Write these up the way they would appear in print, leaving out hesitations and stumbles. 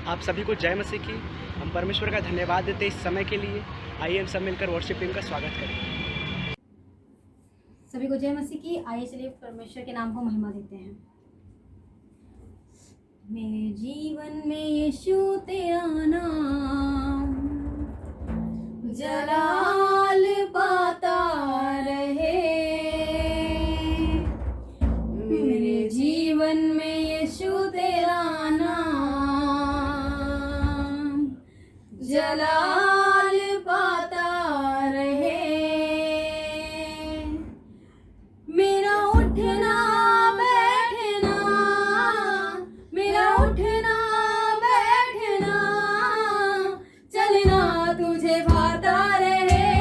आप सभी को जय मसीह की। हम परमेश्वर का धन्यवाद देते हैं इस समय के लिए। आइए हम सब मिलकर वर्शिप टीम का स्वागत करें। सभी को जय मसीह की। आइए चलिए परमेश्वर के नाम को महिमा देते हैं। मेरे जीवन में यीशु तेरा नाम जलाल पाता रहे। मेरे जीवन में यीशु तेरा नाम जलाल पाता रहे। मेरा उठना बैठना, मेरा उठना बैठना, चलना तुझे भाता रहे।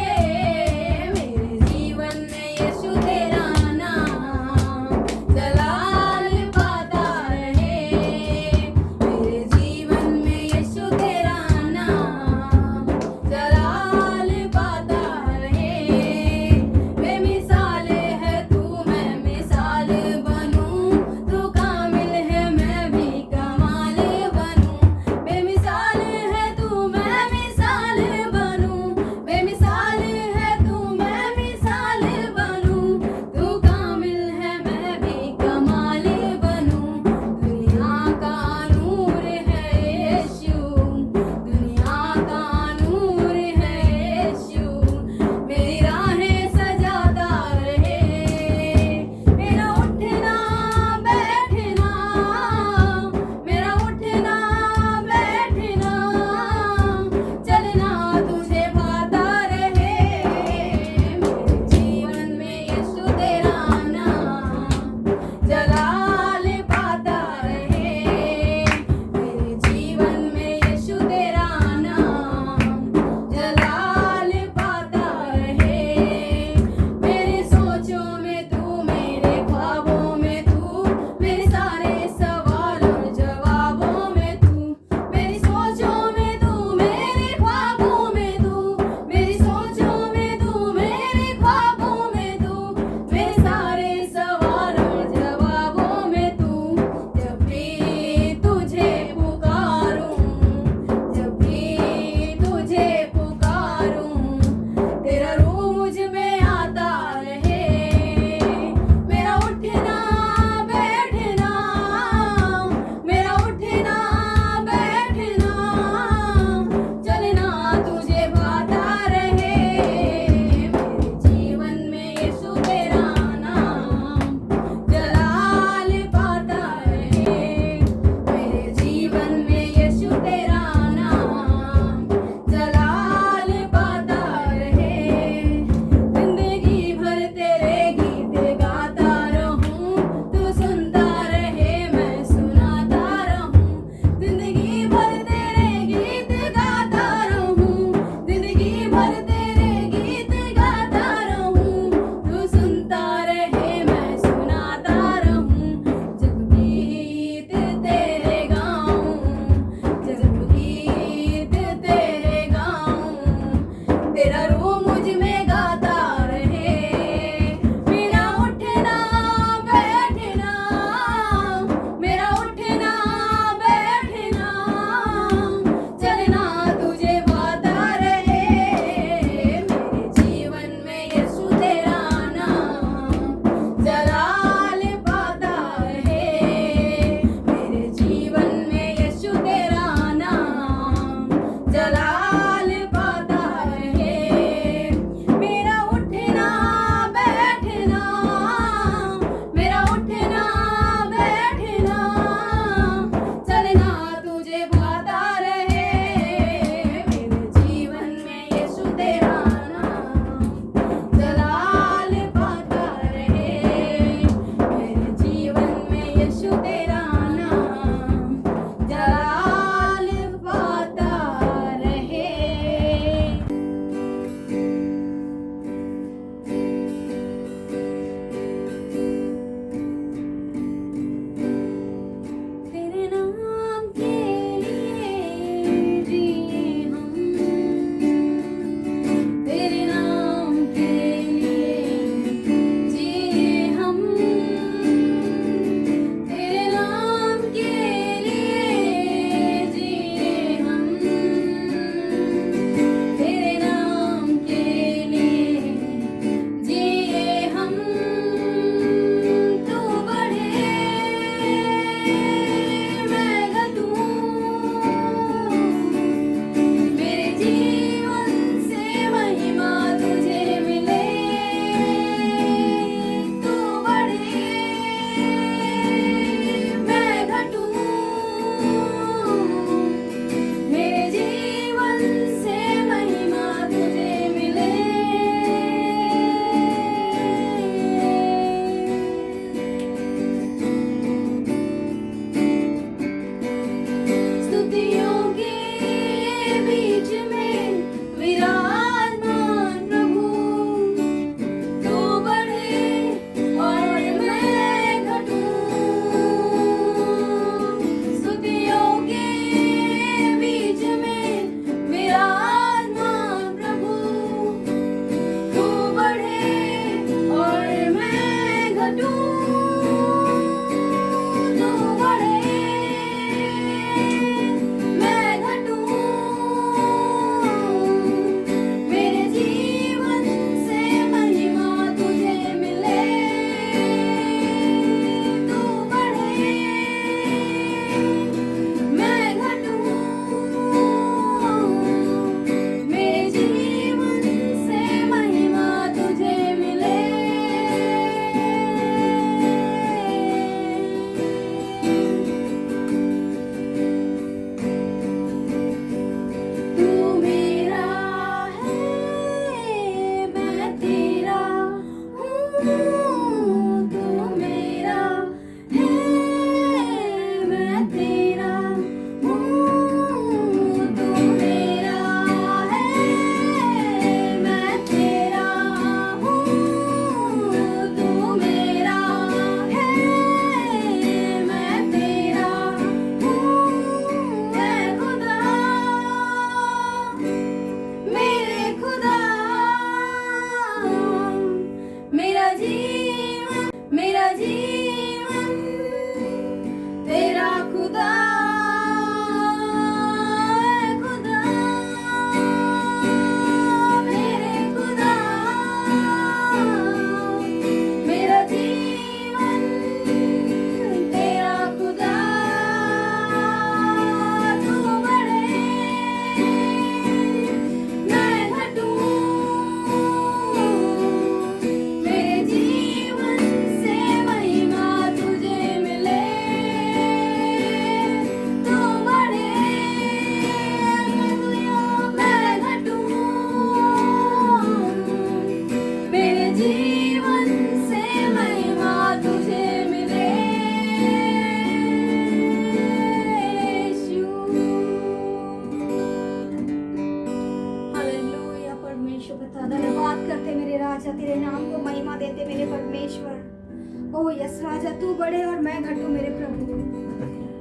ओ यस राजा, तू बड़े और मैं घटू मेरे प्रभु।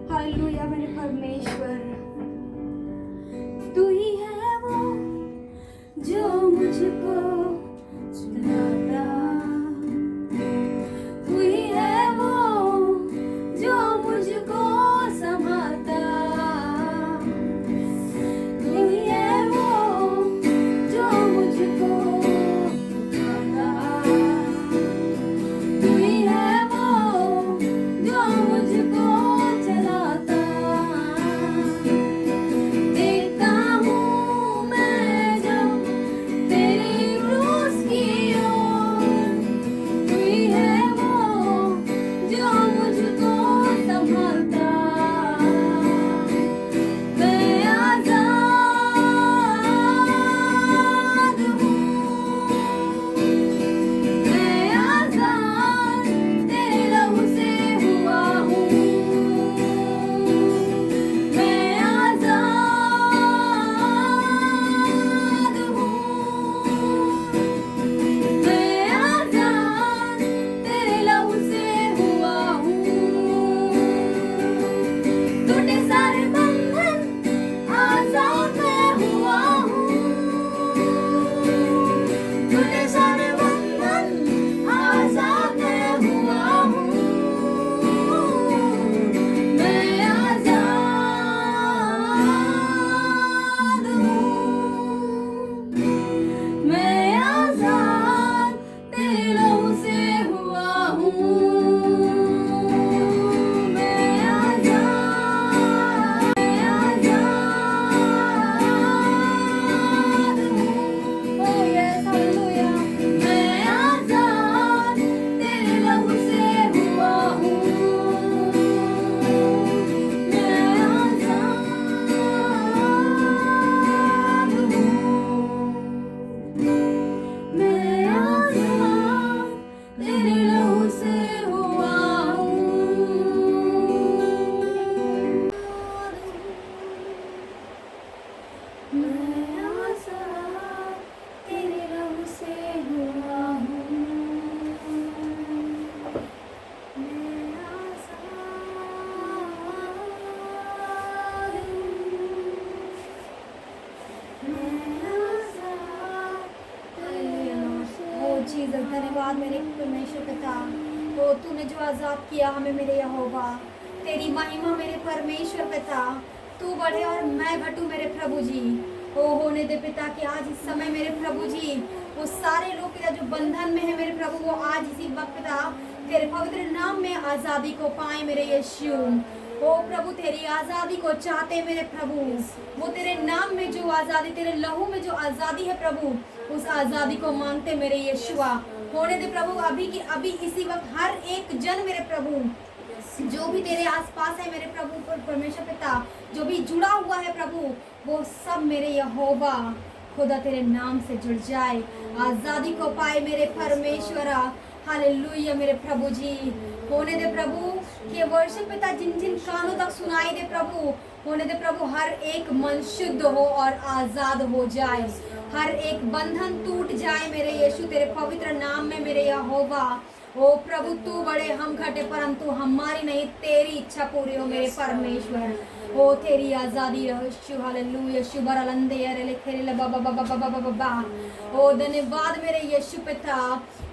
हालेलुया मेरे परमेश्वर, तू ही है वो जो मुझको चुराता, तू ही है वो जो मुझको संभालता, तू ही है वो जो मुझको उठाता, तू ही है वो जो मुझको चलाता। देखता हूँ मैं जब तेरी क्रूस की ओर, तू ही है वो जो मुझको संभालता। मैं आजाद हूँ, मैं आजाद तेरे लहू से हुआ हूँ। मैं आजाद हूँ, मैं आजाद तेरे लहू से हुआ हूँ। टूटे सारे बंधन आजाद मैं हुआ हूँ, टूटे सारे बंधन आजाद मैं हुआ हूँ। मैं आजाद हूँ, मैं आजाद तेरे लहू से हुआ हूँ। मैं आजाद, मैं आजाद हूँ। Oh yes, hallelujah। मैं आजाद तेरे लहू से हुआ हूँ। मैं आजाद हूँ, मैं आजाद तेरे लहू से हुआ हूँ। मैं आजाद तेरे लहू से हुआ हूँ। मैं आजाद हूँ, मैं आजाद तेरे लहू से। ओ जीसस, धन्यवाद मेरे परमेश्वर पिता। ओ तूने जो आजाद किया हमें मेरे यहोवा, तेरी महिमा मेरे परमेश्वर पिता। तू बढ़े और मैं घटू मेरे प्रभु जी। ओ होने दे पिता कि आज इस समय मेरे प्रभु जी वो सारे लोग पिता जो बंधन में है मेरे प्रभु, वो आज इसी वक्त पिता तेरे पवित्र नाम में आजादी को पाए मेरे यीशु। ओ प्रभु तेरी आजादी को चाहते मेरे प्रभु, वो तेरे नाम में जो आजादी, तेरे लहू में जो आजादी है प्रभु, उस आजादी को मांगते मेरे यीशुआ। होने दे प्रभु अभी की अभी इसी वक्त हर एक जन मेरे प्रभु जो भी तेरे आसपास है मेरे प्रभु परमेश्वर पिता, जो भी जुड़ा हुआ है प्रभु, वो सब मेरे यहोवा खुदा तेरे नाम से जुड़ जाए, आजादी को पाए मेरे परमेश्वरा। हालेलुया मेरे प्रभु जी। होने दे प्रभु कि वर्षिप पिता जिन जिन कानों तक सुनाई दे प्रभु, होने दे प्रभु हर एक मन शुद्ध हो और आजाद हो जाए, हर एक बंधन टूट जाए मेरे यीशु तेरे पवित्र नाम में मेरे यहोवा। ओ प्रभु तू बड़े हम घटे परंतु हमारी नहीं, तेरी इच्छा पूरी हो मेरे परमेश्वर। ओ तेरी आजादी रहो। हालेलुया शुभर अलंदे अरे लिखे रे बाबा बाबा बाबा बाबा। ओ धन्यवाद मेरे यीशु पिता।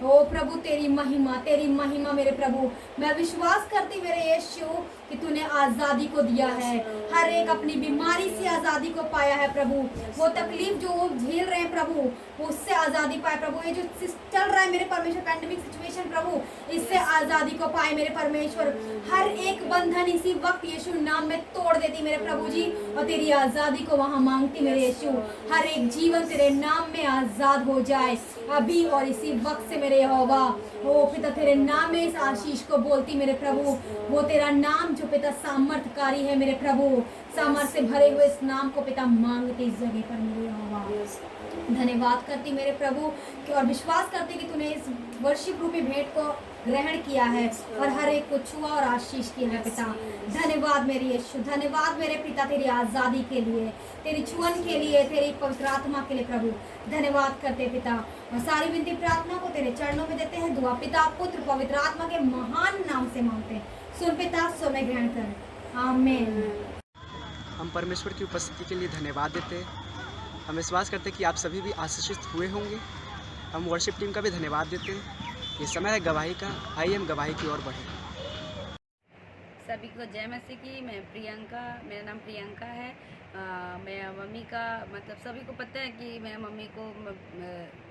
ओ प्रभु तेरी महिमा मेरे प्रभु। मैं विश्वास करती मेरे यीशु कि तूने आजादी को दिया है, हर एक अपनी बीमारी से आजादी को पाया है प्रभु। वो तकलीफ जो वो झेल रहे हैं प्रभु, उससे आजादी पाए प्रभु। ये जो चल रहा है मेरे परमेश्वर पैंडेमिक सिचुएशन प्रभु, इससे आजादी को पाए मेरे परमेश्वर। हर एक बंधन इसी वक्त यीशु नाम में तोड़ देती मेरे प्रभु जी, और तेरी आजादी को वहां मांगती मेरे यीशु। हर एक जीवन तेरे नाम में आजाद हो जाए अभी और इसी वक्त से मेरे यहोवा। ओ पिता तेरे नाम में इस आशीष को बोलती मेरे प्रभु। वो तेरा नाम जो पिता सामर्थकारी है मेरे प्रभु, सामर्थ से भरे हुए इस नाम को पिता मांगते इस जगह पर मेरे यहोवा। धन्यवाद करती मेरे प्रभु कि और विश्वास करती कि तूने इस वर्शिप रूपी भेंट को ग्रहण किया है और हर एक को छुआ और आशीष किया है पिता। धन्यवाद मेरे यीशु, धन्यवाद मेरे पिता तेरी आज़ादी के लिए, तेरी छुअन के लिए, तेरी पवित्र आत्मा के लिए प्रभु धन्यवाद करते पिता। और सारी विनती प्रार्थना को तेरे चरणों में देते हैं। दुआ पिता पुत्र पवित्र आत्मा के महान नाम से मांगते हैं। सुन पिता, समय ग्रहण कर। आमीन। हम परमेश्वर की उपस्थिति के लिए धन्यवाद देते हैं। हम विश्वास करते हैं कि आप सभी भी आशीषित हुए होंगे। हम वर्शिप टीम का भी धन्यवाद देते हैं। ये समय है गवाही का। आइए हम गवाही की ओर बढ़ें। सभी को जय मसीह की। मैं प्रियंका, मेरा नाम प्रियंका है। मैं मम्मी का मतलब सभी को पता है कि मेरा मम्मी को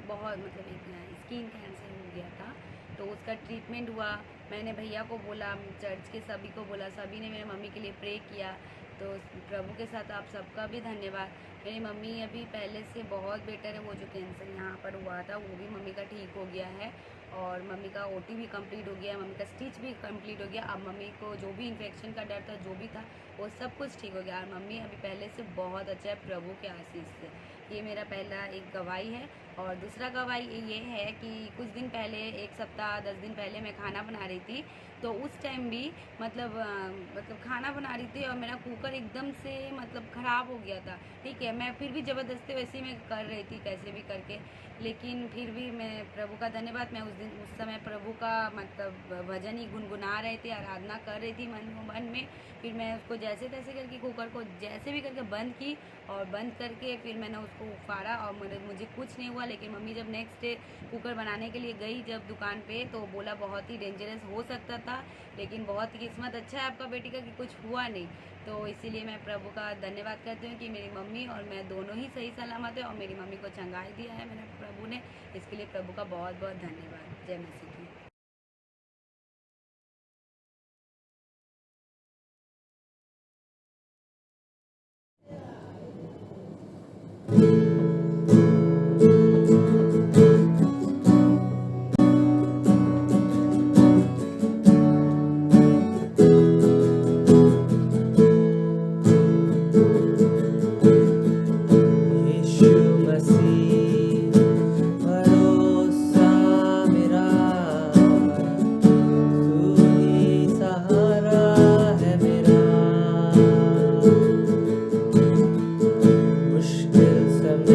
बहुत मतलब एक स्किन कैंसर हो गया था, तो उसका ट्रीटमेंट हुआ। मैंने भैया को बोला, चर्च के सभी को बोला, सभी ने मेरे मम्मी के लिए प्रे किया। तो प्रभु के साथ आप सबका भी धन्यवाद। मेरी मम्मी अभी पहले से बहुत बेटर है। वो जो कैंसर यहाँ पर हुआ था वो भी मम्मी का ठीक हो गया है और मम्मी का ओटी भी कंप्लीट हो गया है, मम्मी का स्टिच भी कंप्लीट हो गया। अब मम्मी को जो भी इन्फेक्शन का डर था, जो भी था, वो सब कुछ ठीक हो गया और मम्मी अभी पहले से बहुत अच्छा है प्रभु के आशीष से। ये मेरा पहला एक गवाही है। और दूसरा गवाही ये है कि कुछ दिन पहले, एक सप्ताह 10 दिन पहले मैं खाना बना रही थी, तो उस टाइम भी मतलब खाना बना रही थी और मेरा कुकर एकदम से मतलब ख़राब हो गया था। ठीक है, मैं फिर भी ज़बरदस्ती वैसे ही मैं कर रही थी कैसे भी करके, लेकिन फिर भी मैं प्रभु का धन्यवाद, मैं उस समय प्रभु का मतलब भजन ही गुनगुना रहे थे, आराधना कर रही थी मन में। फिर मैं उसको जैसे तैसे करके कुकर को जैसे भी करके बंद की और बंद करके फिर मैंने उसको उफाड़ा और मुझे कुछ नहीं हुआ। लेकिन मम्मी जब नेक्स्ट डे कुकर बनाने के लिए गई जब दुकान पे, तो बोला बहुत ही डेंजरस हो सकता था, लेकिन बहुत ही किस्मत अच्छा है आपका बेटी का कि कुछ हुआ नहीं। तो इसीलिए मैं प्रभु का धन्यवाद करती हूँ कि मेरी मम्मी और मैं दोनों ही सही सलामत है और मेरी मम्मी को चंगाई दिया है मेरे प्रभु ने। इसके लिए प्रभु का बहुत बहुत धन्यवाद। जय मसीह की। यीशु मसीह भरोसा मेरा, तू ही सहारा है मेरा। मुश्किल समय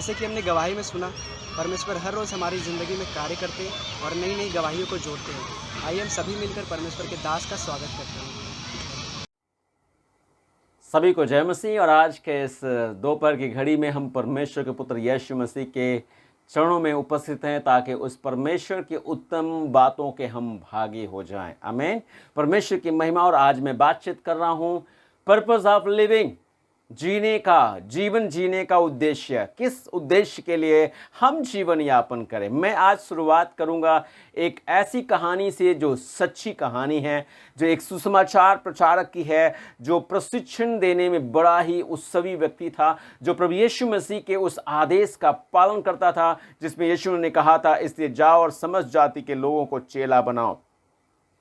जैसे कि हमने गवाही में सुना, परमेश्वर हर रोज़ हमारी ज़िंदगी में कार्य करते हैं और नई नई गवाहियों को जोड़ते हैं। आइए हम सभी मिलकर परमेश्वर के दास का स्वागत करते हैं। सभी को जय मसीह। और आज के इस दोपहर की घड़ी में हम परमेश्वर के पुत्र यीशु मसीह के चरणों में उपस्थित हैं ताकि उस परमेश्वर की उत्तम बातों के हम भागी हो जाएं। आमीन। परमेश्वर की महिमा। और आज मैं बातचीत कर रहा हूं पर्पस ऑफ लिविंग, जीवन जीने का उद्देश्य। किस उद्देश्य के लिए हम जीवन यापन करें। मैं आज शुरुआत करूंगा एक ऐसी कहानी से जो सच्ची कहानी है, जो एक सुसमाचार प्रचारक की है, जो प्रशिक्षण देने में बड़ा ही उत्सवी व्यक्ति था, जो प्रभु यीशु मसीह के उस आदेश का पालन करता था जिसमें यीशु ने कहा था, इसलिए जाओ और समस्त जाति के लोगों को चेला बनाओ।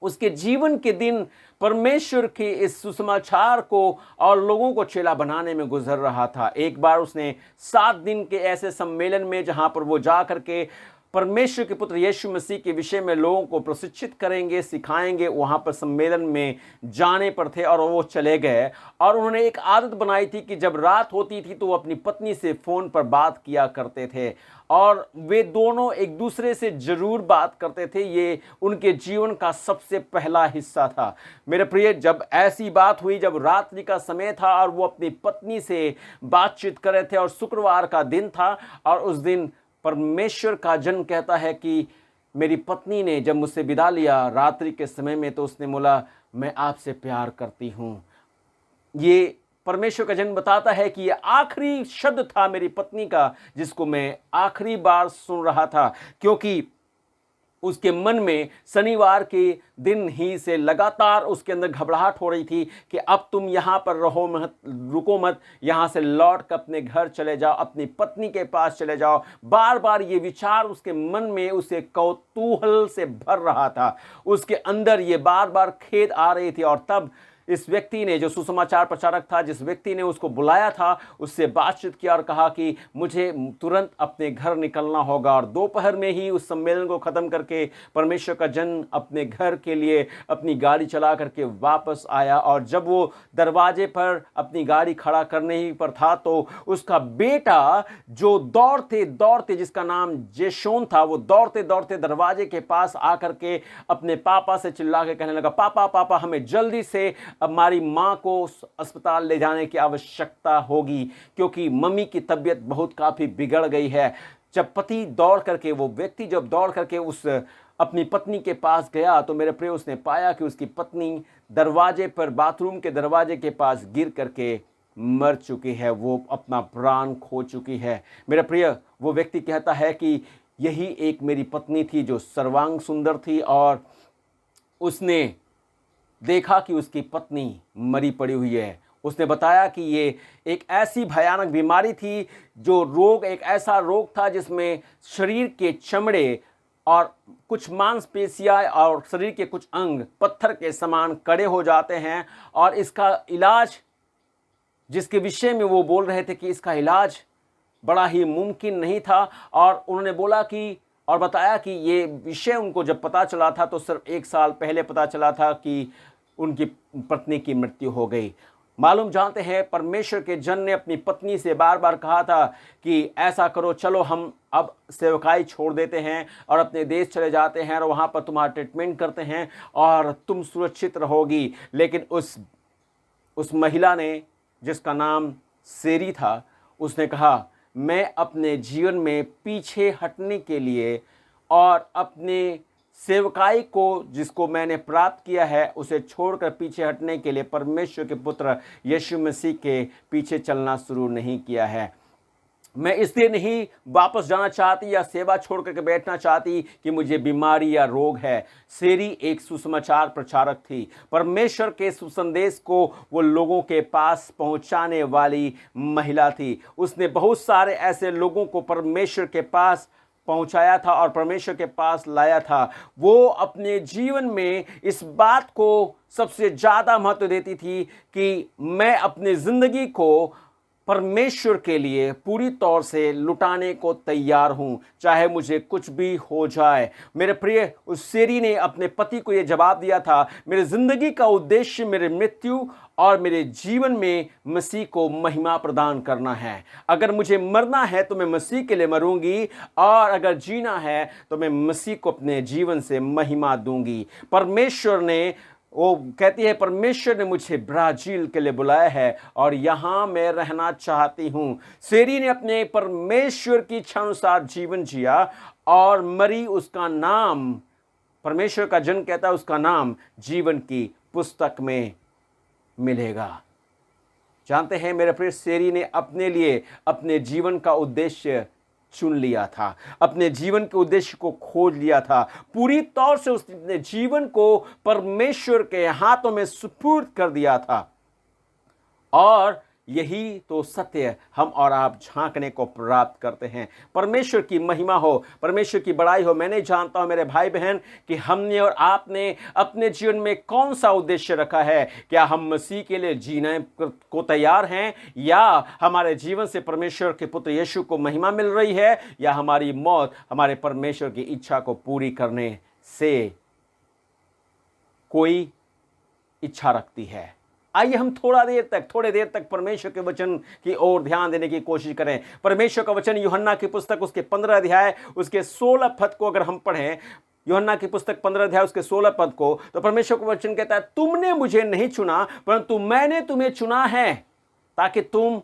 उसके जीवन के दिन परमेश्वर के इस सुसमाचार को और लोगों को चेला बनाने में गुजर रहा था। एक बार उसने 7 दिन के ऐसे सम्मेलन में, जहां पर वो जा करके परमेश्वर के पुत्र यीशु मसीह के विषय में लोगों को प्रशिक्षित करेंगे, सिखाएंगे, वहाँ पर सम्मेलन में जाने पर थे और वो चले गए। और उन्होंने एक आदत बनाई थी कि जब रात होती थी तो वो अपनी पत्नी से फ़ोन पर बात किया करते थे और वे दोनों एक दूसरे से ज़रूर बात करते थे। ये उनके जीवन का सबसे पहला हिस्सा था। मेरे प्रिय, जब ऐसी बात हुई, जब रात्रि का समय था और वो अपनी पत्नी से बातचीत कर रहे थे और शुक्रवार का दिन था, और उस दिन परमेश्वर का जन कहता है कि मेरी पत्नी ने जब मुझसे विदा लिया रात्रि के समय में, तो उसने बोला, मैं आपसे प्यार करती हूँ। ये परमेश्वर का जन बताता है कि ये आखिरी शब्द था मेरी पत्नी का, जिसको मैं आखिरी बार सुन रहा था, क्योंकि उसके मन में शनिवार के दिन ही से लगातार उसके अंदर घबराहट हो रही थी कि अब तुम यहाँ पर रहो मत, रुको मत, यहाँ से लौट कर अपने घर चले जाओ, अपनी पत्नी के पास चले जाओ। बार बार ये विचार उसके मन में उसे कौतूहल से भर रहा था। उसके अंदर ये बार बार खेद आ रही थी। और तब इस व्यक्ति ने, जो सुसमाचार प्रचारक था, जिस व्यक्ति ने उसको बुलाया था, उससे बातचीत किया और कहा कि मुझे तुरंत अपने घर निकलना होगा। और दोपहर में ही उस सम्मेलन को ख़त्म करके परमेश्वर का जन अपने घर के लिए अपनी गाड़ी चला करके वापस आया। और जब वो दरवाजे पर अपनी गाड़ी खड़ा करने ही पर था, तो उसका बेटा, जो दौड़ते दौड़ते, जिसका नाम जेशोन था, वो दौड़ते दौड़ते दरवाजे के पास आकर के अपने पापा से चिल्ला के कहने लगा, पापा पापा, हमें जल्दी से हमारी माँ को अस्पताल ले जाने की आवश्यकता होगी, क्योंकि मम्मी की तबीयत बहुत काफ़ी बिगड़ गई है। जब पति दौड़ करके, वो व्यक्ति जब दौड़ करके उस अपनी पत्नी के पास गया, तो मेरे प्रिय, उसने पाया कि उसकी पत्नी दरवाजे पर, बाथरूम के दरवाजे के पास गिर करके मर चुकी है, वो अपना प्राण खो चुकी है। मेरे प्रिय, वो व्यक्ति कहता है कि यही एक मेरी पत्नी थी जो सर्वांग सुंदर थी, और उसने देखा कि उसकी पत्नी मरी पड़ी हुई है। उसने बताया कि ये एक ऐसी भयानक बीमारी थी, जो रोग, एक ऐसा रोग था जिसमें शरीर के चमड़े और कुछ मांसपेशियां और शरीर के कुछ अंग पत्थर के समान कड़े हो जाते हैं। और इसका इलाज, जिसके विषय में वो बोल रहे थे कि इसका इलाज बड़ा ही मुमकिन नहीं था। और उन्होंने बोला कि, और बताया कि ये विषय उनको जब पता चला था, तो सिर्फ 1 साल पहले पता चला था कि उनकी पत्नी की मृत्यु हो गई। मालूम जानते हैं, परमेश्वर के जन ने अपनी पत्नी से बार बार कहा था कि ऐसा करो, चलो हम अब सेवकाई छोड़ देते हैं और अपने देश चले जाते हैं और वहाँ पर तुम्हारा ट्रीटमेंट करते हैं और तुम सुरक्षित रहोगी। लेकिन उस महिला ने, जिसका नाम सेरी था, उसने कहा, मैं अपने जीवन में पीछे हटने के लिए और अपने सेवकाई को, जिसको मैंने प्राप्त किया है, उसे छोड़कर पीछे हटने के लिए परमेश्वर के पुत्र यीशु मसीह के पीछे चलना शुरू नहीं किया है। मैं इसलिए नहीं वापस जाना चाहती या सेवा छोड़ करके बैठना चाहती कि मुझे बीमारी या रोग है। सेरी एक सुसमाचार प्रचारक थी। परमेश्वर के सुसंदेश को वो लोगों के पास पहुंचाने वाली महिला थी। उसने बहुत सारे ऐसे लोगों को परमेश्वर के पास पहुंचाया था और परमेश्वर के पास लाया था। वो अपने जीवन में इस बात को सबसे ज़्यादा महत्व देती थी कि मैं अपनी ज़िंदगी को परमेश्वर के लिए पूरी तौर से लुटाने को तैयार हूँ, चाहे मुझे कुछ भी हो जाए। मेरे प्रिय, उस शेरी ने अपने पति को ये जवाब दिया था, मेरे ज़िंदगी का उद्देश्य मेरे मृत्यु और मेरे जीवन में मसीह को महिमा प्रदान करना है। अगर मुझे मरना है तो मैं मसीह के लिए मरूंगी, और अगर जीना है तो मैं मसीह को अपने जीवन से महिमा दूंगी। परमेश्वर ने, वो कहती है, परमेश्वर ने मुझे ब्राज़ील के लिए बुलाया है और यहाँ मैं रहना चाहती हूँ। सेरी ने अपने परमेश्वर की इच्छा अनुसार जीवन जिया और मरी। उसका नाम, परमेश्वर का जन कहता है, उसका नाम जीवन की पुस्तक में मिलेगा। जानते हैं मेरे प्रिय, सेरी ने अपने लिए अपने जीवन का उद्देश्य चुन लिया था, अपने जीवन के उद्देश्य को खोज लिया था। पूरी तौर से उसने अपने जीवन को परमेश्वर के हाथों में सुपुर्द कर दिया था। और यही तो सत्य हम और आप झांकने को प्राप्त करते हैं। परमेश्वर की महिमा हो, परमेश्वर की बड़ाई हो। मैं नहीं जानता हूं मेरे भाई बहन कि हमने और आपने अपने जीवन में कौन सा उद्देश्य रखा है। क्या हम मसीह के लिए जीने को तैयार हैं, या हमारे जीवन से परमेश्वर के पुत्र यीशु को महिमा मिल रही है, या हमारी मौत हमारे परमेश्वर की इच्छा को पूरी करने से कोई इच्छा रखती है। आइए हम थोड़ी देर तक परमेश्वर के वचन की ओर ध्यान देने की कोशिश करें। परमेश्वर का वचन यूहन्ना की पुस्तक उसके 15 अध्याय उसके 16 पद को अगर हम पढ़ें, यूहन्ना की पुस्तक 15 अध्याय उसके 16 पद को, तो परमेश्वर का वचन कहता है, तुमने मुझे नहीं चुना परंतु मैंने तुम्हें चुना है ताकि तुम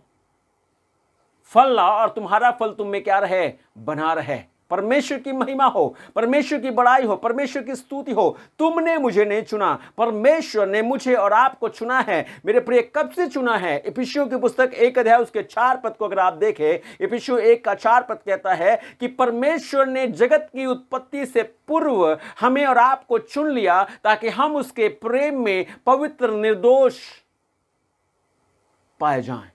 फल लाओ और तुम्हारा फल तुम में क्या रहे, बना रहे। परमेश्वर की महिमा हो, परमेश्वर की बड़ाई हो, परमेश्वर की स्तुति हो। तुमने मुझे नहीं चुना, परमेश्वर ने मुझे और आपको चुना है। मेरे प्रिय, कब से चुना है? इफिसियों की पुस्तक 1 अध्याय उसके 4 पद को अगर आप देखें, इफिसियों 1 का 4 पद कहता है कि परमेश्वर ने जगत की उत्पत्ति से पूर्व हमें और आपको चुन लिया ताकि हम उसके प्रेम में पवित्र निर्दोष पाए जाएं।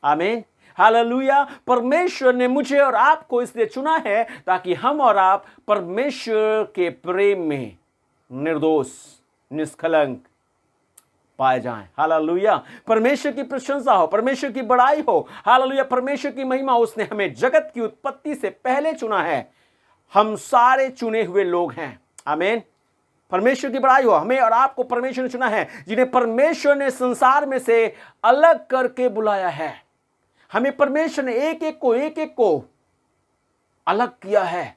आमीन, हालेलुया। परमेश्वर ने मुझे और आपको इसलिए चुना है ताकि हम और आप परमेश्वर के प्रेम में निर्दोष, निष्कलंक पाए जाएं। हालेलुया। परमेश्वर की प्रशंसा हो, परमेश्वर की बड़ाई हो। हालेलुया। परमेश्वर की महिमा। उसने हमें जगत की उत्पत्ति से पहले चुना है। हम सारे चुने हुए लोग हैं। आमीन। परमेश्वर की बड़ाई हो। हमें और आपको परमेश्वर ने चुना है, जिन्हें परमेश्वर ने संसार में से अलग करके बुलाया है। हमें परमेश्वर ने एक एक को अलग किया है।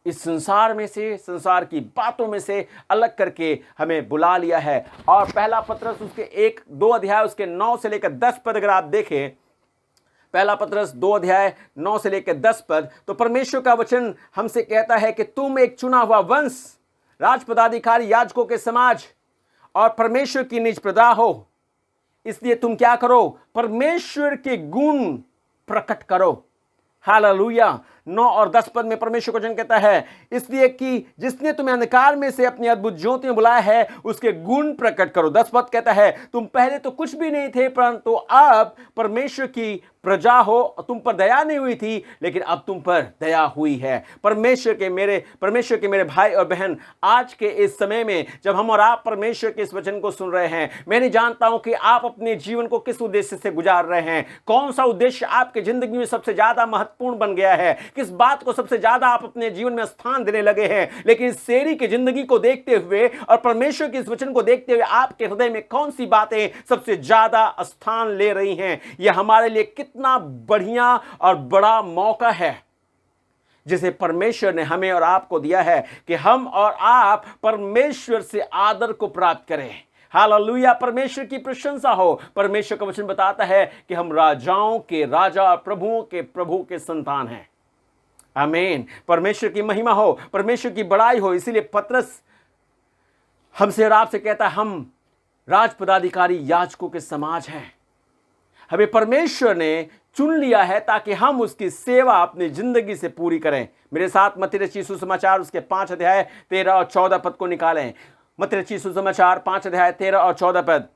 इस संसार में से, संसार की बातों में से अलग करके हमें बुला लिया है। और पहला पत्रस उसके 1-2 अध्याय उसके 9 से लेकर 10 पद अगर आप देखें, पहला पत्रस 2 अध्याय 9 से लेकर 10 पद, तो परमेश्वर का वचन हमसे कहता है कि तुम एक चुना हुआ वंश, राजपदाधिकारी, याजकों के समाज और परमेश्वर की निज प्रजा हो। इसलिए तुम क्या करो? परमेश्वर के गुण प्रकट करो। हालेलुया। 9 और 10 पद में परमेश्वर का वचन कहता है, इसलिए कि जिसने तुम्हें अंधकार में से अपनी अद्भुत ज्योति में बुलाया है उसके गुण प्रकट करो। 10 पद कहता है, तुम पहले तो कुछ भी नहीं थे, परंतु अब परमेश्वर की प्रजा हो। तुम पर दया नहीं हुई थी, लेकिन अब तुम पर दया हुई है। परमेश्वर के मेरे भाई और बहन, आज के इस समय में जब हम और आप परमेश्वर के इस वचन को सुन रहे हैं, मैं नहीं जानता हूं कि आप अपने जीवन को किस उद्देश्य से गुजार रहे हैं। कौन सा उद्देश्य आपके जिंदगी में सबसे ज्यादा महत्वपूर्ण बन गया है? किस बात को सबसे ज्यादा आप अपने जीवन में स्थान देने लगे हैं? लेकिन इस सेरी की जिंदगी को देखते हुए और परमेश्वर के इस वचन को देखते हुए आपके हृदय में कौन सी बातें सबसे ज्यादा स्थान ले रही हैं? यह हमारे लिए कितना बढ़िया और बड़ा मौका है जिसे परमेश्वर ने हमें और आपको दिया है कि हम और आप परमेश्वर से आदर को प्राप्त करें। हालेलुया। परमेश्वर की प्रशंसा हो। परमेश्वर का वचन बताता है कि हम राजाओं के राजा और प्रभुओं के प्रभु के संतान हैं। आमीन। परमेश्वर की महिमा हो, परमेश्वर की बड़ाई हो। इसीलिए पत्रस हमसे और आपसे कहता है, हम राजपदाधिकारी, याजकों के समाज हैं। हमें परमेश्वर ने चुन लिया है ताकि हम उसकी सेवा अपनी जिंदगी से पूरी करें। मेरे साथ मत्ती रचित सुसमाचार उसके 5 अध्याय 13 और 14 पद को निकालें। मत्ती रचित सुसमाचार 5 अध्याय 13 और 14 पद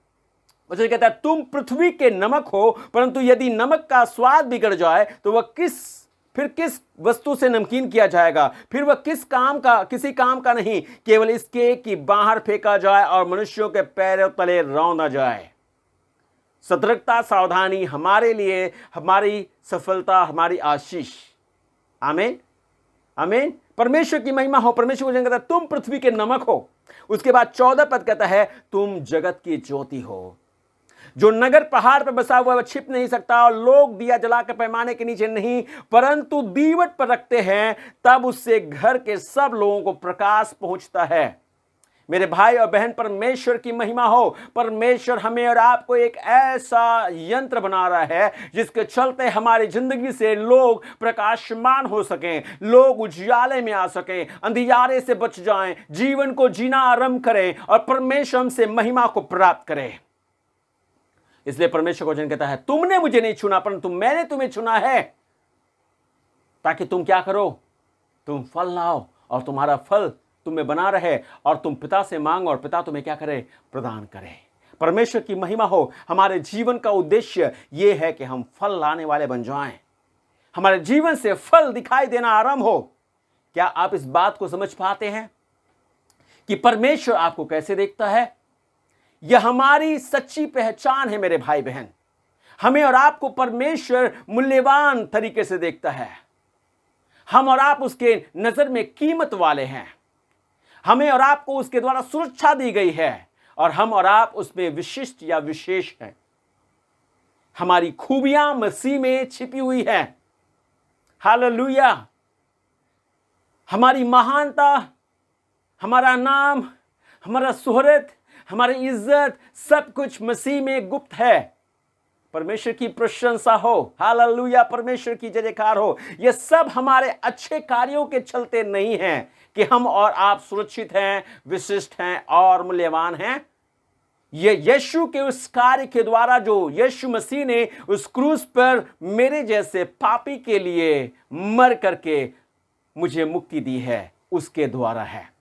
वचन कहता है, तुम पृथ्वी के नमक हो, परंतु यदि नमक का स्वाद बिगड़ जाए तो वह किस वस्तु से नमकीन किया जाएगा? फिर वह किसी काम का नहीं, केवल इसके कि बाहर फेंका जाए और मनुष्यों के पैरों तले रौंदा जाए। सतर्कता, सावधानी हमारे लिए हमारी सफलता, हमारी आशीष। आमीन, आमीन। परमेश्वर की महिमा हो। परमेश्वर वचन कहता है तुम पृथ्वी के नमक हो। उसके बाद 14 पद कहता है तुम जगत की ज्योति हो। जो नगर पहाड़ पर बसा हुआ है वह छिप नहीं सकता, और लोग दिया जलाकर पैमाने के नीचे नहीं परंतु दीवट पर रखते हैं, तब उससे घर के सब लोगों को प्रकाश पहुंचता है। मेरे भाई और बहन, परमेश्वर की महिमा हो। परमेश्वर हमें और आपको एक ऐसा यंत्र बना रहा है जिसके चलते हमारी जिंदगी से लोग प्रकाशमान हो सकें, लोग उजियाले में आ सकें, अंधियारे से बच जाएं, जीवन को जीना आरंभ करें और परमेश्वर हमसे महिमा को प्राप्त करें। इसलिए परमेश्वर का वचन कहता है तुमने मुझे नहीं चुना परंतु मैंने तुम्हें चुना है, ताकि तुम क्या करो, तुम फल लाओ और तुम्हारा फल तुम में बना रहे, और तुम पिता से मांगो और पिता तुम्हें क्या करे, प्रदान करे। परमेश्वर की महिमा हो। हमारे जीवन का उद्देश्य यह है कि हम फल लाने वाले बन जाएं, हमारे जीवन से फल दिखाई देना आरंभ हो। क्या आप इस बात को समझ पाते हैं कि परमेश्वर आपको कैसे देखता है? यह हमारी सच्ची पहचान है मेरे भाई बहन। हमें और आपको परमेश्वर मूल्यवान तरीके से देखता है। हम और आप उसके नजर में कीमत वाले हैं। हमें और आपको उसके द्वारा सुरक्षा दी गई है और हम और आप उसमें विशिष्ट या विशेष हैं। हमारी खूबियां मसीह में छिपी हुई हैं। हालेलुया। हमारी महानता, हमारा नाम, हमारा शोहरत, हमारी इज्जत, सब कुछ मसीह में गुप्त है। परमेश्वर की प्रशंसा हो। हालेलुया। परमेश्वर की जय जयकार हो। यह सब हमारे अच्छे कार्यों के चलते नहीं है कि हम और आप सुरक्षित हैं, विशिष्ट हैं और मूल्यवान हैं। यह यीशु के उस कार्य के द्वारा जो यीशु मसीह ने उस क्रूस पर मेरे जैसे पापी के लिए मर करके मुझे मुक्ति दी है, उसके द्वारा है।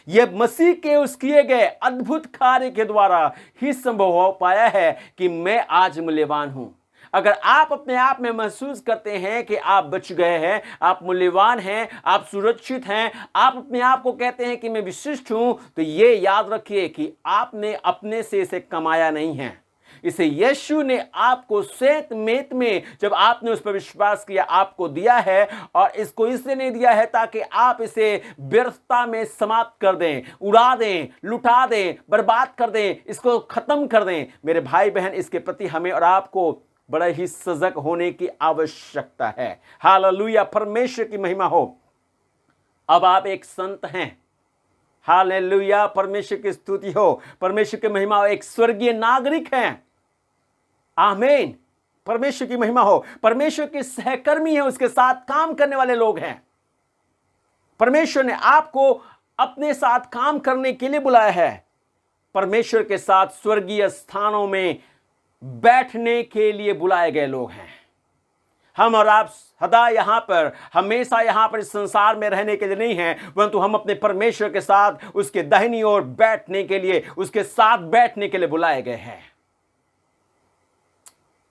यह मसीह के उस किए गए अद्भुत कार्य के द्वारा ही संभव हो पाया है कि मैं आज मूल्यवान हूं। अगर आप अपने आप में महसूस करते हैं कि आप बच गए हैं, आप मूल्यवान हैं, आप सुरक्षित हैं, आप अपने आप को कहते हैं कि मैं विशिष्ट हूं, तो ये याद रखिए कि आपने अपने से इसे कमाया नहीं है। इसे यीशु ने आपको सेत मेत में, जब आपने उस पर विश्वास किया, आपको दिया है। और इसको इसलिए नहीं दिया है ताकि आप इसे व्यर्थता में समाप्त कर दें, उड़ा दें, लुटा दें, बर्बाद कर दें, इसको खत्म कर दें। मेरे भाई बहन, इसके प्रति हमें और आपको बड़ा ही सजग होने की आवश्यकता है। हालेलुया। परमेश्वर की महिमा हो। अब आप एक संत हैं। हालेलुया। परमेश्वर की स्तुति हो। परमेश्वर की महिमा हो। एक स्वर्गीय नागरिक हैं। आमीन। परमेश्वर की महिमा हो। परमेश्वर के सहकर्मी हैं, उसके साथ काम करने वाले लोग हैं। परमेश्वर ने आपको अपने साथ काम करने के लिए बुलाया है। परमेश्वर के साथ स्वर्गीय स्थानों में बैठने के लिए बुलाए गए लोग हैं। हम और आप सदा यहां पर, हमेशा यहां पर इस संसार में रहने के लिए नहीं हैं, परंतु हम अपने परमेश्वर के साथ उसके दाहिनी ओर बैठने के लिए, उसके साथ बैठने के लिए बुलाए गए हैं।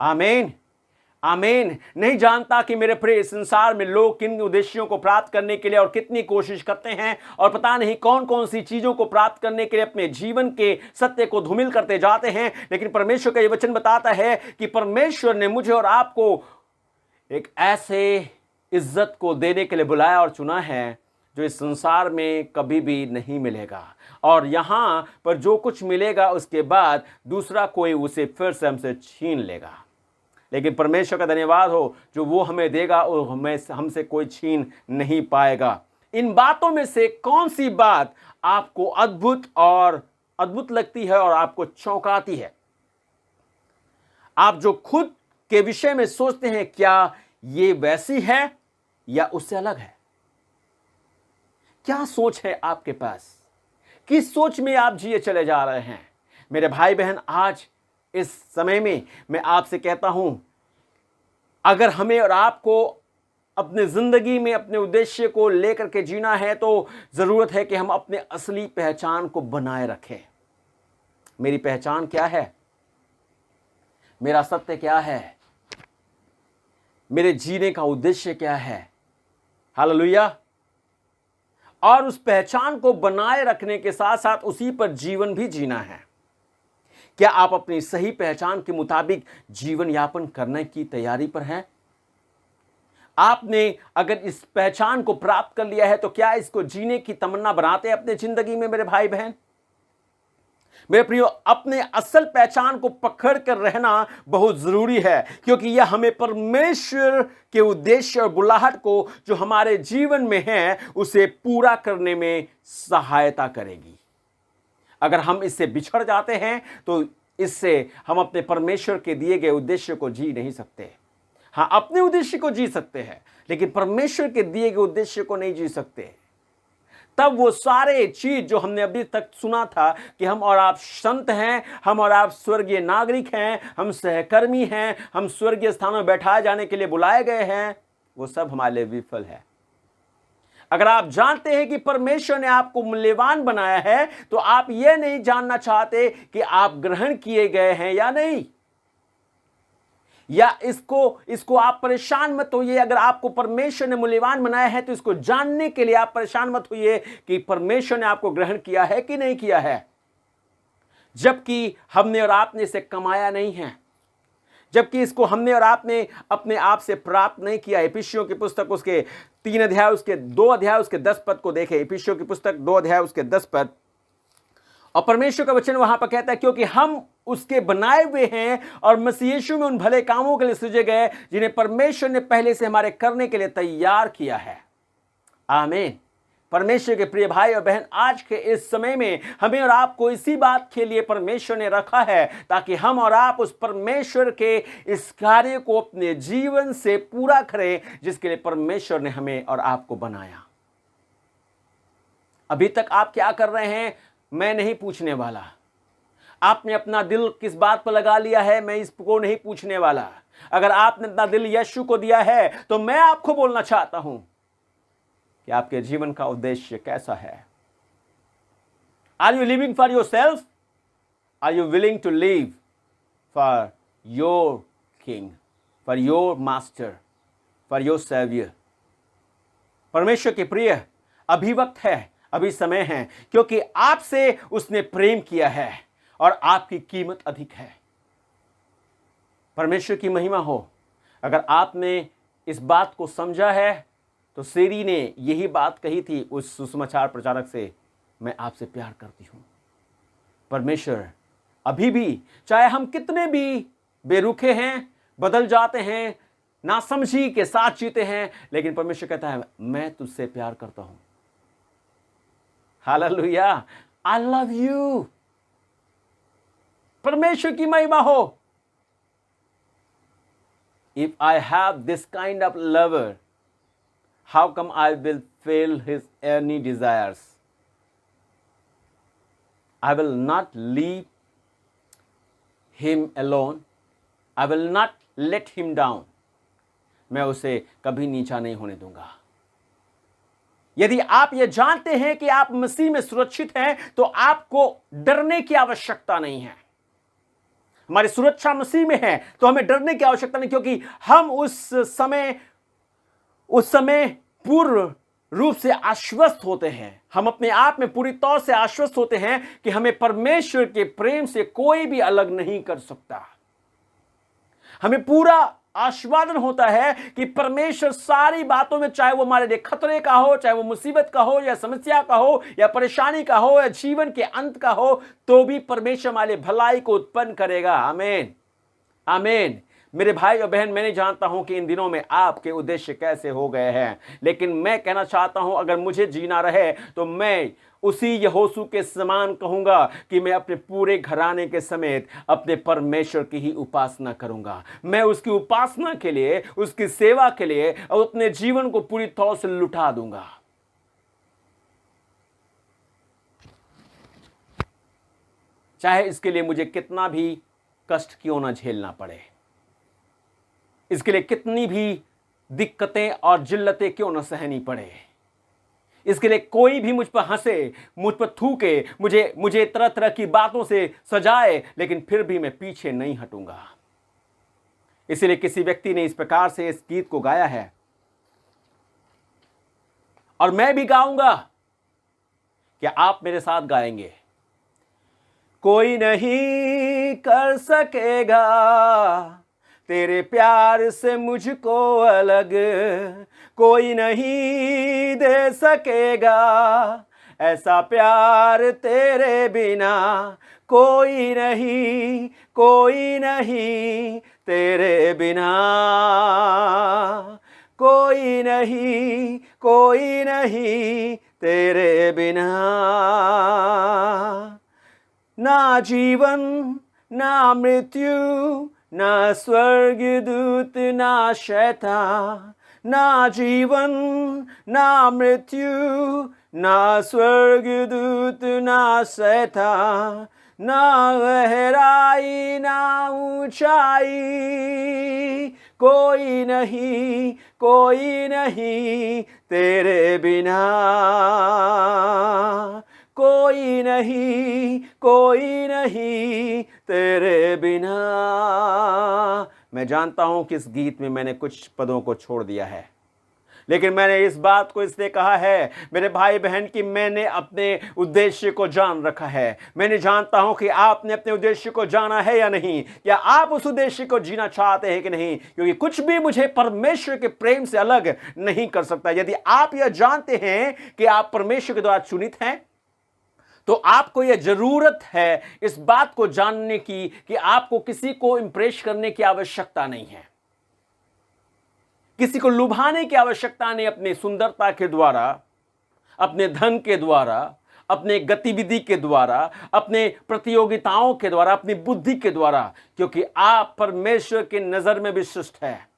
आमीन, आमीन। नहीं जानता कि मेरे प्रिय संसार में लोग किन उद्देश्यों को प्राप्त करने के लिए और कितनी कोशिश करते हैं, और पता नहीं कौन कौन सी चीजों को प्राप्त करने के लिए अपने जीवन के सत्य को धूमिल करते जाते हैं। लेकिन परमेश्वर का यह वचन बताता है कि परमेश्वर ने मुझे और आपको एक ऐसे इज्जत को देने के लिए बुलाया और चुना है जो इस संसार में कभी भी नहीं मिलेगा। और यहां पर जो कुछ मिलेगा उसके बाद दूसरा कोई उसे फिर से हमसे छीन लेगा। लेकिन परमेश्वर का धन्यवाद हो, जो वो हमें देगा और हमसे कोई छीन नहीं पाएगा। इन बातों में से कौन सी बात आपको अद्भुत लगती है और आपको चौंकाती है? आप जो खुद के विषय में सोचते हैं, क्या ये वैसी है या उससे अलग है? क्या सोच है आपके पास? किस सोच में आप जिए चले जा रहे हैं? मेरे भाई बहन, आज इस समय में मैं आपसे कहता हूं, अगर हमें और आपको अपने जिंदगी में अपने उद्देश्य को लेकर के जीना है तो जरूरत है कि हम अपने असली पहचान को बनाए रखें। मेरी पहचान क्या है? मेरा सत्य क्या है? मेरे जीने का उद्देश्य क्या है? हालेलुया। और उस पहचान को बनाए रखने के साथ साथ उसी पर जीवन भी जीना है। क्या आप अपनी सही पहचान के मुताबिक जीवन यापन करने की तैयारी पर हैं? आपने अगर इस पहचान को प्राप्त कर लिया है तो क्या इसको जीने की तमन्ना बनाते हैं अपने जिंदगी में मेरे भाई बहन? मेरे प्रियो, अपने असल पहचान को पकड़ कर रहना बहुत जरूरी है, क्योंकि यह हमें परमेश्वर के उद्देश्य और बुलाहट को जो हमारे जीवन में है उसे पूरा करने में सहायता करेगी। अगर हम इससे बिछड़ जाते हैं तो इससे हम अपने परमेश्वर के दिए गए उद्देश्य को जी नहीं सकते। हाँ, अपने उद्देश्य को जी सकते हैं, लेकिन परमेश्वर के दिए गए उद्देश्य को नहीं जी सकते। तब वो सारे चीज जो हमने अभी तक सुना था कि हम और आप संत हैं, हम और आप स्वर्गीय नागरिक हैं, हम सहकर्मी हैं, हम स्वर्गीय स्थानों में बैठाए जाने के लिए बुलाए गए हैं, वो सब हमारे लिए विफल है। अगर आप जानते हैं कि परमेश्वर ने आपको मूल्यवान बनाया है तो आप यह नहीं जानना चाहते कि आप ग्रहण किए गए हैं या नहीं, या इसको आप परेशान मत होइए। अगर आपको परमेश्वर ने मूल्यवान बनाया है तो इसको जानने के लिए आप परेशान मत होइए कि परमेश्वर ने आपको ग्रहण किया है कि नहीं किया है, जबकि हमने और आपने इसे कमाया नहीं है, जबकि इसको हमने और आपने अपने आप से प्राप्त नहीं किया। इफिसियों की पुस्तक उसके 3 अध्याय उसके 2 अध्याय उसके 10 पद को देखें। इफिसियों की पुस्तक 2 अध्याय उसके 10 पद, और परमेश्वर का वचन वहां पर कहता है, क्योंकि हम उसके बनाए हुए हैं और मसीह यीशु में उन भले कामों के लिए सृजे गए जिन्हें परमेश्वर ने पहले से हमारे करने के लिए तैयार किया है। आमीन। परमेश्वर के प्रिय भाई और बहन, आज के इस समय में हमें और आपको इसी बात के लिए परमेश्वर ने रखा है ताकि हम और आप उस परमेश्वर के इस कार्य को अपने जीवन से पूरा करें जिसके लिए परमेश्वर ने हमें और आपको बनाया। अभी तक आप क्या कर रहे हैं मैं नहीं पूछने वाला। आपने अपना दिल किस बात पर लगा लिया है मैं इसको नहीं पूछने वाला। अगर आपने अपना दिल यीशु को दिया है तो मैं आपको बोलना चाहता हूं कि आपके जीवन का उद्देश्य कैसा है। Are you living for yourself? Are you willing to live for your king, for your master, for your saviour? परमेश्वर के प्रिय, अभी वक्त है, अभी समय है, क्योंकि आपसे उसने प्रेम किया है और आपकी कीमत अधिक है। परमेश्वर की महिमा हो। अगर आपने इस बात को समझा है तो सीरी ने यही बात कही थी उस सुसमाचार प्रचारक से, मैं आपसे प्यार करती हूं। परमेश्वर अभी भी, चाहे हम कितने भी बेरुखे हैं, बदल जाते हैं, नासमझी के साथ जीते हैं, लेकिन परमेश्वर कहता है मैं तुझसे प्यार करता हूं। Hallelujah, I love you. परमेश्वर की महिमा हो। If I have this kind of lover, how come I will fail his any desires? I will not leave him alone. I will not let him down. मैं उसे कभी नीचा नहीं होने दूंगा। यदि आप ये जानते हैं कि आप मसीह में सुरक्षित हैं तो आपको डरने की आवश्यकता नहीं है। हमारी सुरक्षा मसीह में है तो हमें डरने की आवश्यकता नहीं, क्योंकि हम उस समय पूर्ण रूप से आश्वस्त होते हैं। हम अपने आप में पूरी तौर से आश्वस्त होते हैं कि हमें परमेश्वर के प्रेम से कोई भी अलग नहीं कर सकता। हमें पूरा आश्वासन होता है कि परमेश्वर सारी बातों में, चाहे वो हमारे लिए खतरे का हो, चाहे वो मुसीबत का हो या समस्या का हो या परेशानी का हो या जीवन के अंत का हो, तो भी परमेश्वर हमारे भलाई को उत्पन्न करेगा। आमीन, आमीन। मेरे भाई और बहन, मैं नहीं जानता हूं कि इन दिनों में आपके उद्देश्य कैसे हो गए हैं, लेकिन मैं कहना चाहता हूं अगर मुझे जीना रहे तो मैं उसी यहोशू के समान कहूंगा कि मैं अपने पूरे घराने के समेत अपने परमेश्वर की ही उपासना करूंगा। मैं उसकी उपासना के लिए, उसकी सेवा के लिए और अपने जीवन को पूरी तौर से लुटा दूंगा। चाहे इसके लिए मुझे कितना भी कष्ट क्यों ना झेलना पड़े, इसके लिए कितनी भी दिक्कतें और जिल्लतें क्यों ना सहनी पड़े, इसके लिए कोई भी मुझ पर हंसे, मुझ पर थूके, मुझे तरह तरह की बातों से सजाए, लेकिन फिर भी मैं पीछे नहीं हटूंगा। इसीलिए किसी व्यक्ति ने इस प्रकार से इस गीत को गाया है और मैं भी गाऊंगा। क्या आप मेरे साथ गाएंगे? कोई नहीं कर सकेगा तेरे प्यार से मुझको अलग, कोई नहीं दे सकेगा ऐसा प्यार तेरे बिना, कोई नहीं तेरे बिना, कोई नहीं तेरे बिना। ना जीवन ना मृत्यु ना स्वर्ग दूत ना शैतान, ना जीवन ना मृत्यु ना स्वर्ग दूत ना शैतान, ना गहराई ना ऊंचाई, कोई नहीं तेरे बिना, कोई नहीं तेरे बिना। मैं जानता हूं कि इस गीत में मैंने कुछ पदों को छोड़ दिया है, लेकिन मैंने इस बात को इसलिए कहा है मेरे भाई बहन कि मैंने अपने उद्देश्य को जान रखा है। मैंने जानता हूं कि आपने अपने उद्देश्य को जाना है या नहीं, या आप उस उद्देश्य को जीना चाहते हैं कि नहीं, क्योंकि कुछ भी मुझे परमेश्वर के प्रेम से अलग नहीं कर सकता। यदि आप यह जानते हैं कि आप परमेश्वर के द्वारा चुनित हैं, तो आपको यह जरूरत है इस बात को जानने की कि आपको किसी को इंप्रेस करने की आवश्यकता नहीं है, किसी को लुभाने की आवश्यकता नहीं, अपनी सुंदरता के द्वारा, अपने धन के द्वारा, अपने गतिविधि के द्वारा, अपने प्रतियोगिताओं के द्वारा, अपनी बुद्धि के द्वारा, क्योंकि आप परमेश्वर की नजर में विशिष्ट है।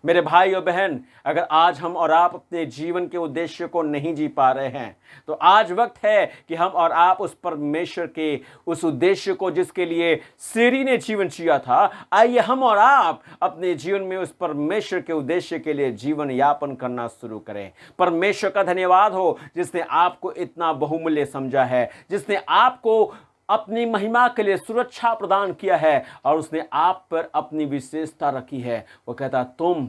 मेरे भाई और बहन, अगर आज हम और आप अपने जीवन के उद्देश्य को नहीं जी पा रहे हैं, तो आज वक्त है कि हम और आप उस परमेश्वर के उस उद्देश्य को जिसके लिए सीरी ने जीवन जिया था, आइए हम और आप अपने जीवन में उस परमेश्वर के उद्देश्य के लिए जीवन यापन करना शुरू करें। परमेश्वर का धन्यवाद हो जिसने आपको इतना बहुमूल्य समझा है, जिसने आपको अपनी महिमा के लिए सुरक्षा प्रदान किया है और उसने आप पर अपनी विशेषता रखी है। वो कहता, तुम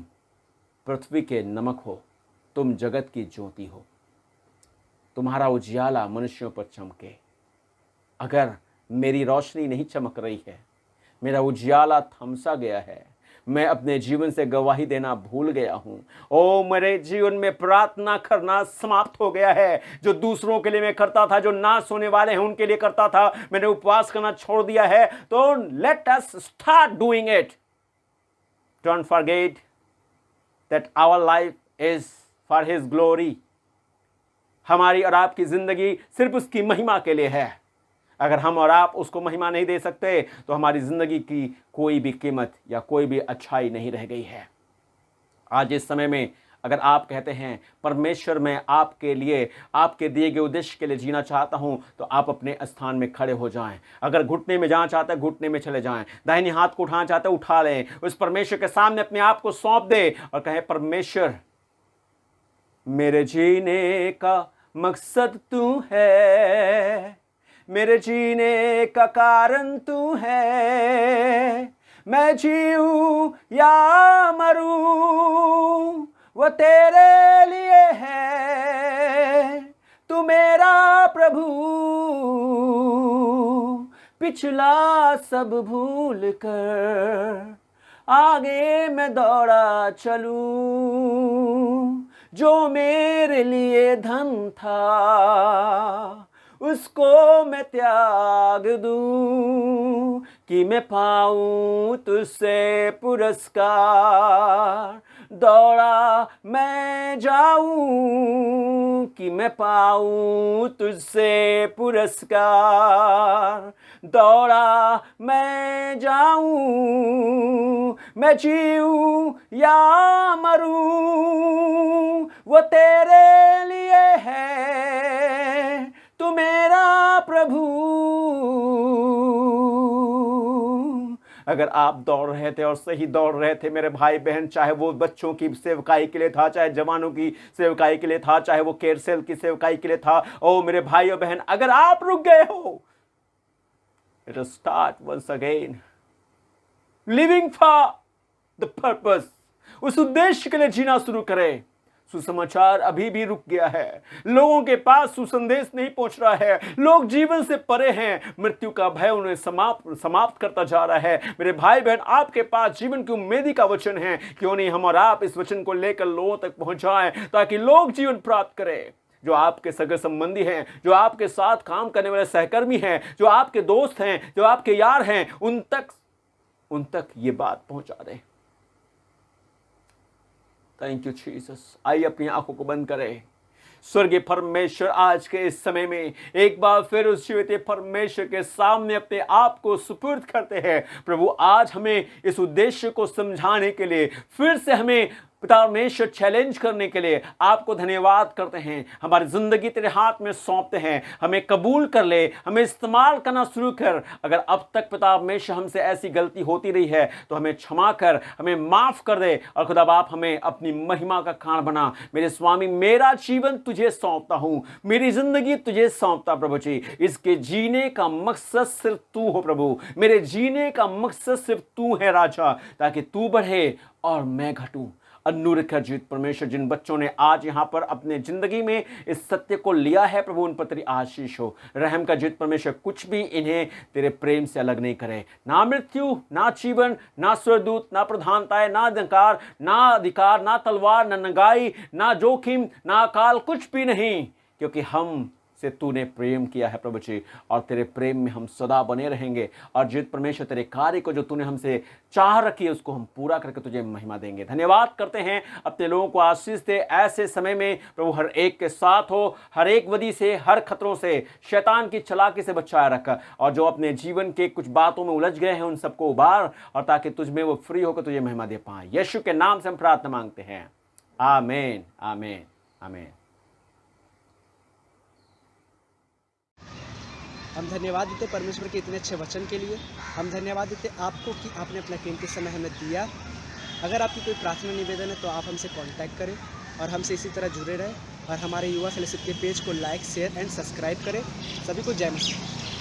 पृथ्वी के नमक हो, तुम जगत की ज्योति हो, तुम्हारा उजियाला मनुष्यों पर चमके। अगर मेरी रोशनी नहीं चमक रही है, मेरा उजियाला थमसा गया है, मैं अपने जीवन से गवाही देना भूल गया हूं, ओ मेरे जीवन में प्रार्थना करना समाप्त हो गया है। जो दूसरों के लिए मैं करता था, जो नाश होने वाले हैं उनके लिए करता था, मैंने उपवास करना छोड़ दिया है, तो let us start doing it. Don't forget that our life is for his glory. हमारी और आपकी जिंदगी सिर्फ उसकी महिमा के लिए है। अगर हम और आप उसको महिमा नहीं दे सकते, तो हमारी जिंदगी की कोई भी कीमत या कोई भी अच्छाई नहीं रह गई है। आज इस समय में अगर आप कहते हैं, परमेश्वर मैं आपके लिए, आपके दिए गए उद्देश्य के लिए जीना चाहता हूं, तो आप अपने स्थान में खड़े हो जाएं। अगर घुटने में जाना चाहते हैं, घुटने में चले जाएं। दाहिने हाथ को उठाना चाहते हैं, उठा लें। उस परमेश्वर के सामने अपने आप को सौंप दे और कहें, परमेश्वर मेरे जीने का मकसद तू है, मेरे जीने का कारण तू है। मैं जीऊं या मरूं वो तेरे लिए है। तू मेरा प्रभु, पिछला सब भूल कर आगे मैं दौड़ा चलूं। जो मेरे लिए धन था उसको मैं त्याग दूं, कि मैं पाऊं तुझसे पुरस्कार। दौड़ा मैं जाऊं कि मैं पाऊं तुझसे पुरस्कार। दौड़ा मैं जाऊं, मैं जीऊं या मरूं वो तेरे लिए है। तू मेरा प्रभु। अगर आप दौड़ रहे थे और सही दौड़ रहे थे मेरे भाई बहन, चाहे वो बच्चों की सेवकाई के लिए था, चाहे जवानों की सेवकाई के लिए था, चाहे वो केरसेल की सेवकाई के लिए था, ओ मेरे भाई और बहन, अगर आप रुक गए हो, it will start once again, living for the purpose. उस उद्देश्य के लिए जीना शुरू करें। सुसमाचार अभी भी रुक गया है, लोगों के पास सुसंदेश नहीं पहुंच रहा है, लोग जीवन से परे हैं, मृत्यु का भय उन्हें समाप्त करता जा रहा है। मेरे भाई बहन, आपके पास जीवन की उम्मीदी का वचन है, क्यों नहीं हम और आप इस वचन को लेकर लोगों तक पहुंचाएं ताकि लोग जीवन प्राप्त करें। जो आपके सगे संबंधी हैं, जो आपके साथ काम करने वाले सहकर्मी हैं, जो आपके दोस्त हैं, जो आपके यार हैं, उन तक ये बात पहुंचा दें। Thank you Jesus. आइए अपनी आंखों को बंद करें। स्वर्गीय परमेश्वर, आज के इस समय में एक बार फिर उस जीवित परमेश्वर के सामने अपने आप को सुपुर्द करते हैं। प्रभु, आज हमें इस उद्देश्य को समझाने के लिए, फिर से हमें पिता परमेश्वर चैलेंज करने के लिए आपको धन्यवाद करते हैं। हमारी जिंदगी तेरे हाथ में सौंपते हैं, हमें कबूल कर ले, हमें इस्तेमाल करना शुरू कर। अगर अब तक पिता परमेश्वर हमसे ऐसी गलती होती रही है तो हमें क्षमा कर, हमें माफ कर दे, और खुदा बाप हमें अपनी महिमा का कारण बना। मेरे स्वामी, मेरा जीवन तुझे सौंपता हूं, मेरी जिंदगी तुझे सौंपता प्रभु जी। इसके जीने का मकसद सिर्फ तू हो प्रभु, मेरे जीने का मकसद सिर्फ तू है राजा, ताकि तू बढ़े और मैं घटूं। अन्नूर कर जीत परमेश्वर, जिन बच्चों ने आज यहाँ पर अपने जिंदगी में इस सत्य को लिया है प्रभु, उन पर तेरी आशीष हो। रहम का जीत परमेश्वर, कुछ भी इन्हें तेरे प्रेम से अलग नहीं करे। ना मृत्यु, ना जीवन, ना स्वर्गदूत, ना प्रधानताएं, ना अधिकार, ना तलवार, ना नंगाई, ना जोखिम, ना अकाल, कुछ भी नहीं, क्योंकि हम से तूने प्रेम किया है प्रभु जी, और तेरे प्रेम में हम सदा बने रहेंगे। और जीत परमेश्वर, तेरे कार्य को जो तूने हमसे चाह रखी है उसको हम पूरा करके तुझे महिमा देंगे। धन्यवाद करते हैं। अपने लोगों को आशीष दे। ऐसे समय में प्रभु हर एक के साथ हो, हर एक वदी से, हर खतरों से, शैतान की चालाकी से बचाए रख, और जो अपने जीवन के कुछ बातों में उलझ गए हैं उन सबको उबार, और ताकि तुझ में वो फ्री होकर तुझे महिमा दे पाए। यीशु के नाम से हम प्रार्थना मांगते हैं, आमीन, आमीन, आमीन। हम धन्यवाद देते परमेश्वर के इतने अच्छे वचन के लिए। हम धन्यवाद देते आपको कि आपने अपना कीमती समय हमें दिया। अगर आपकी कोई प्रार्थना निवेदन है तो आप हमसे कांटेक्ट करें और हमसे इसी तरह जुड़े रहें, और हमारे युवा फेलोशिप के पेज को लाइक, शेयर एंड सब्सक्राइब करें। सभी को जय मसीह।